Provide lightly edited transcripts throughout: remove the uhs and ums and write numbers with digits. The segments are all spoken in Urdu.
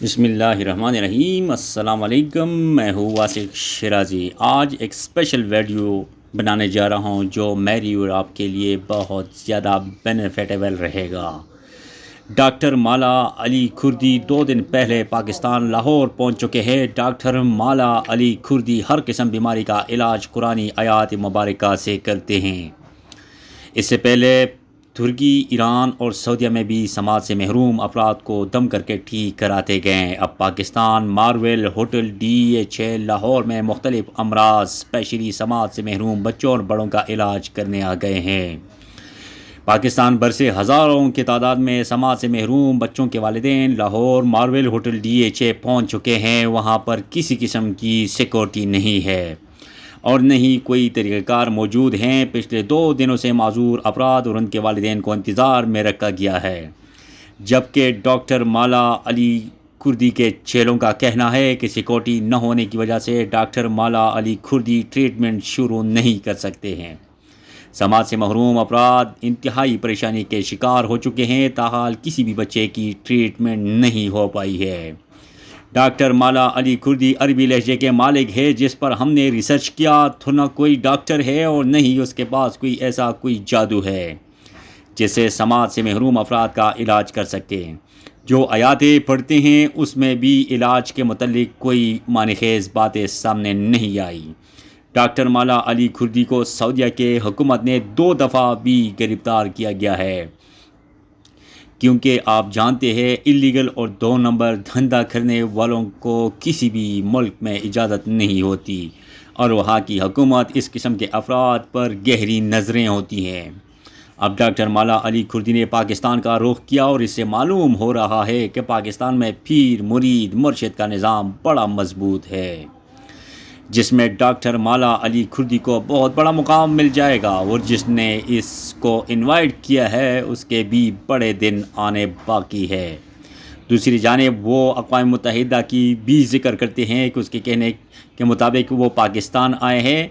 بسم اللہ الرحمن الرحیم۔ السلام علیکم، میں ہوں واسق شیرازی۔ آج ایک اسپیشل ویڈیو بنانے جا رہا ہوں جو میری اور آپ کے لیے بہت زیادہ بینیفیٹیبل رہے گا۔ ڈاکٹر مالا علی کھردی 2 دن پہلے پاکستان لاہور پہنچ چکے ہیں۔ ڈاکٹر مالا علی کھردی ہر قسم بیماری کا علاج قرآنی آیات مبارکہ سے کرتے ہیں۔ اس سے پہلے ترکی، ایران اور سعودیہ میں بھی سماعت سے محروم افراد کو دم کر کے ٹھیک کراتے گئے۔ اب Pakistan marvel hotel DHA Lahore میں مختلف امراض اسپیشلی سماعت سے محروم بچوں اور بڑوں کا علاج کرنے آ گئے ہیں۔ پاکستان بھر سے ہزاروں کی تعداد میں سماعت سے محروم بچوں کے والدین لاہور مارول ہوٹل DHA پہنچ چکے ہیں۔ وہاں پر کسی قسم کی سیکورٹی نہیں ہے اور نہ ہی کوئی طریقہ کار موجود ہیں۔ پچھلے 2 دنوں سے معذور افراد اور ان کے والدین کو انتظار میں رکھا گیا ہے، جبکہ ڈاکٹر مالا علی کھردی کے چیلوں کا کہنا ہے کہ سیکورٹی نہ ہونے کی وجہ سے ڈاکٹر مالا علی کھردی ٹریٹمنٹ شروع نہیں کر سکتے ہیں۔ سماعت سے محروم افراد انتہائی پریشانی کے شکار ہو چکے ہیں، تاحال کسی بھی بچے کی ٹریٹمنٹ نہیں ہو پائی ہے۔ ڈاکٹر مالا علی کھردی عربی لہجے کے مالک ہے جس پر ہم نے ریسرچ کیا تو نہ کوئی ڈاکٹر ہے اور نہ ہی اس کے پاس کوئی جادو ہے جس سے سماعت سے محروم افراد کا علاج کر سکتے ہیں۔ جو آیاتیں پڑھتے ہیں اس میں بھی علاج کے متعلق کوئی معنی خیز باتیں سامنے نہیں آئی۔ ڈاکٹر مالا علی کھردی کو سعودیہ کے حکومت نے 2 دفعہ بھی گرفتار کیا گیا ہے، کیونکہ آپ جانتے ہیں اللیگل اور 2 نمبر دھندا کرنے والوں کو کسی بھی ملک میں اجازت نہیں ہوتی اور وہاں کی حکومت اس قسم کے افراد پر گہری نظریں ہوتی ہیں۔ اب ڈاکٹر مالا علی کھردی نے پاکستان کا رخ کیا اور اس سے معلوم ہو رہا ہے کہ پاکستان میں پیر مرید مرشد کا نظام بڑا مضبوط ہے، جس میں ڈاکٹر مالا علی کھردی کو بہت بڑا مقام مل جائے گا، اور جس نے اس کو انوائٹ کیا ہے اس کے بھی بڑے دن آنے باقی ہے۔ دوسری جانب وہ اقوام متحدہ کی بھی ذکر کرتے ہیں کہ اس کے کہنے کے مطابق وہ پاکستان آئے ہیں،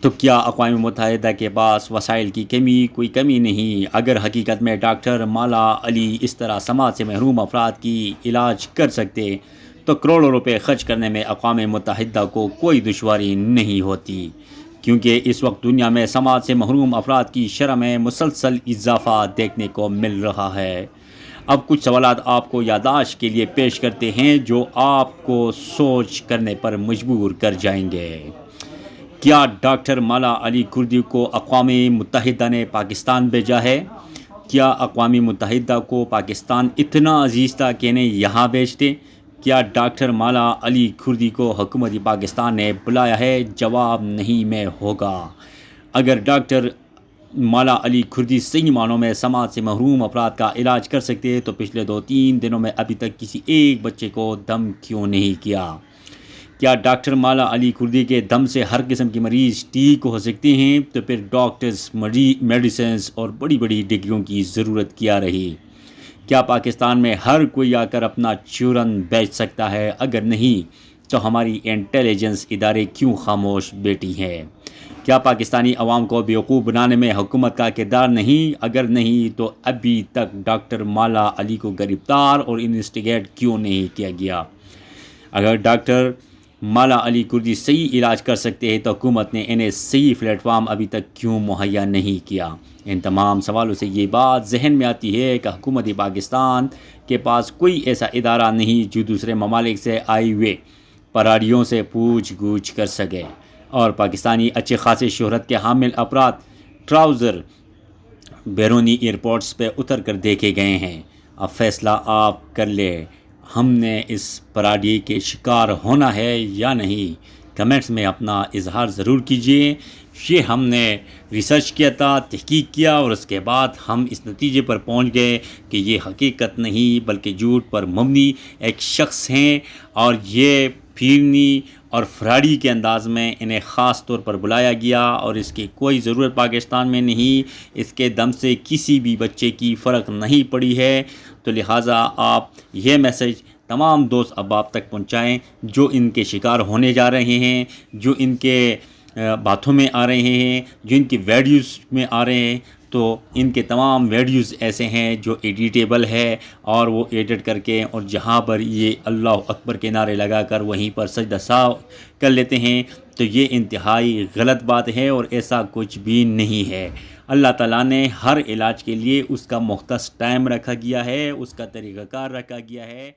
تو کیا اقوام متحدہ کے پاس وسائل کی کوئی کمی نہیں؟ اگر حقیقت میں ڈاکٹر مالا علی اس طرح سماعت سے محروم افراد کی علاج کر سکتے تو کروڑوں روپے خرچ کرنے میں اقوام متحدہ کو کوئی دشواری نہیں ہوتی، کیونکہ اس وقت دنیا میں سماعت سے محروم افراد کی شرح میں مسلسل اضافہ دیکھنے کو مل رہا ہے۔ اب کچھ سوالات آپ کو یادداشت کے لیے پیش کرتے ہیں جو آپ کو سوچ کرنے پر مجبور کر جائیں گے۔ کیا ڈاکٹر مالا علی کھردی کو اقوام متحدہ نے پاکستان بھیجا ہے؟ کیا اقوام متحدہ کو پاکستان اتنا عزیز تھا کہ انہیں یہاں بھیجتے؟ کیا ڈاکٹر مالا علی کھردی کو حکومت پاکستان نے بلایا ہے؟ جواب نہیں میں ہوگا۔ اگر ڈاکٹر مالا علی کھردی صحیح معنوں میں سماعت سے محروم افراد کا علاج کر سکتے تو پچھلے 2-3 دنوں میں ابھی تک کسی ایک بچے کو دم کیوں نہیں کیا؟ کیا ڈاکٹر مالا علی کھردی کے دم سے ہر قسم کے مریض ٹھیک ہو سکتے ہیں؟ تو پھر ڈاکٹرز، میڈیسنز اور بڑی بڑی ڈگریوں کی ضرورت کیا رہی؟ کیا پاکستان میں ہر کوئی آ کر اپنا چورن بیچ سکتا ہے؟ اگر نہیں تو ہماری انٹیلیجنس ادارے کیوں خاموش بیٹھی ہیں؟ کیا پاکستانی عوام کو بیوقوف بنانے میں حکومت کا کردار نہیں؟ اگر نہیں تو ابھی تک ڈاکٹر مالا علی کو گرفتار اور انویسٹیگیٹ کیوں نہیں کیا گیا؟ اگر ڈاکٹر مالا علی کھردی صحیح علاج کر سکتے ہیں تو حکومت نے انہیں صحیح پلیٹ فارم ابھی تک کیوں مہیا نہیں کیا؟ ان تمام سوالوں سے یہ بات ذہن میں آتی ہے کہ حکومت پاکستان کے پاس کوئی ایسا ادارہ نہیں جو دوسرے ممالک سے آئے ہوئے پراریوں سے پوچھ گچھ کر سکے، اور پاکستانی اچھے خاصے شہرت کے حامل افراد ٹراؤزر بیرونی ایئرپورٹس پہ اتر کر دیکھے گئے ہیں۔ اب فیصلہ آپ کر لیں، ہم نے اس پراڈی کے شکار ہونا ہے یا نہیں؟ کمنٹس میں اپنا اظہار ضرور کیجیے۔ یہ ہم نے ریسرچ کیا تھا، تحقیق کیا، اور اس کے بعد ہم اس نتیجے پر پہنچ گئے کہ یہ حقیقت نہیں بلکہ جھوٹ پر مبنی ایک شخص ہیں، اور یہ پھیرنی اور فراڈی کے انداز میں انہیں خاص طور پر بلایا گیا، اور اس کی کوئی ضرورت پاکستان میں نہیں۔ اس کے دم سے کسی بھی بچے کی فرق نہیں پڑی ہے، تو لہٰذا آپ یہ میسج تمام دوست احباب تک پہنچائیں جو ان کے شکار ہونے جا رہے ہیں، جو ان کے باتوں میں آ رہے ہیں، جو ان کی ویڈیوز میں آ رہے ہیں، تو ان کے تمام ویڈیوز ایسے ہیں جو ایڈیٹیبل ہے، اور وہ ایڈٹ کر کے اور جہاں پر یہ اللہ اکبر کے نعرے لگا کر وہیں پر سجدہ ساو کر لیتے ہیں، تو یہ انتہائی غلط بات ہے اور ایسا کچھ بھی نہیں ہے۔ اللہ تعالیٰ نے ہر علاج کے لیے اس کا مختص ٹائم رکھا گیا ہے، اس کا طریقہ کار رکھا گیا ہے۔